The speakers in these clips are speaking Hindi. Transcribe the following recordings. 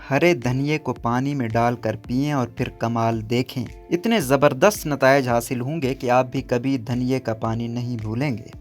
हरे धनिये को पानी में डालकर पिएं और फिर कमाल देखें। इतने ज़बरदस्त नताइज हासिल होंगे कि आप भी कभी धनिये का पानी नहीं भूलेंगे।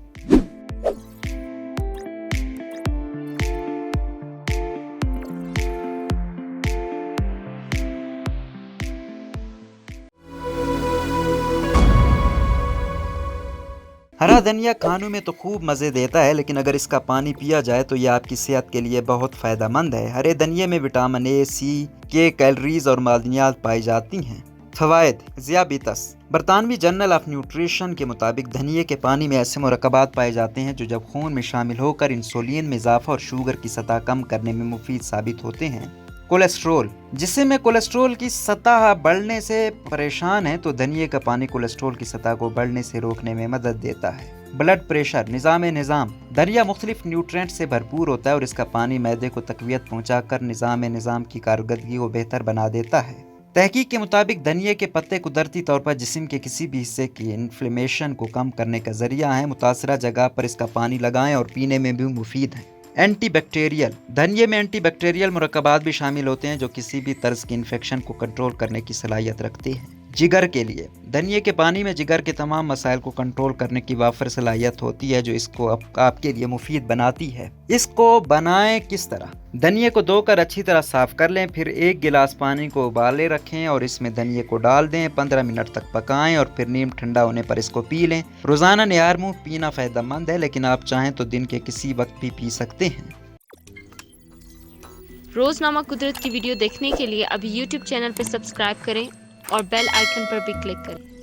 हरा धनिया खानों में तो खूब मज़े देता है, लेकिन अगर इसका पानी पिया जाए तो यह आपकी सेहत के लिए बहुत फ़ायदेमंद है। हरे धनिये में विटामिन ए, सी, के, कैलोरीज और मादनियात पाई जाती हैं। फ़वाइद। ज़ियाबितस। बरतानवी जर्नल ऑफ न्यूट्रिशन के मुताबिक धनिये के पानी में ऐसे मुरक्कबात पाए जाते हैं जो जब खून में शामिल होकर इंसुलिन में इजाफा और शुगर की सतह कम करने में मुफीद साबित होते हैं। कोलेस्ट्रोल। जिस्म में कोलेस्ट्रोल की सतह बढ़ने से परेशान है तो धनिये का पानी कोलेस्ट्रोल की सतह को बढ़ने से रोकने में मदद देता है। Blood pressure. निज़ाम। धनिया मुख्तलिफ न्यूट्रिएंट से भरपूर होता है और इसका पानी मैदे को तकवीत पहुँचाकर निज़ाम की कारकर्दगी को बेहतर बना देता है। तहकीक के मुताबिक धनिये के पत्ते कुदरती तौर पर जिस्म के किसी भी हिस्से की इन्फ्लेमेशन को कम करने का जरिया है। मुतासरा जगह पर इसका पानी लगाएं और पीने में भी मुफीद है। एंटीबैक्टीरियल। धनिये में एंटीबैक्टीरियल मुरक्कबात भी शामिल होते हैं जो किसी भी तर्ज की इन्फेक्शन को कंट्रोल करने की सलाहियत रखते हैं। जिगर के लिए धनिये के पानी में जिगर के तमाम मसाइल को कंट्रोल करने की वाफर सलाहियत होती है जो इसको आपके लिए मुफीद बनाती है। इसको बनाएं किस तरह? धनिये को धोकर अच्छी तरह साफ कर लें, फिर 1 गिलास पानी को उबाले रखें और इसमें धनिये को डाल दें। 15 मिनट तक पकाएं और फिर नीम ठंडा होने पर इसको पी लें। रोज़ाना निहार मुँह पीना फ़ायदेमंद है, लेकिन आप चाहें तो दिन के किसी वक्त भी पी सकते हैं। रोज़नामा कुदरत की वीडियो देखने के लिए अभी YouTube चैनल पर सब्सक्राइब करें और बेल आइकन पर भी क्लिक करें।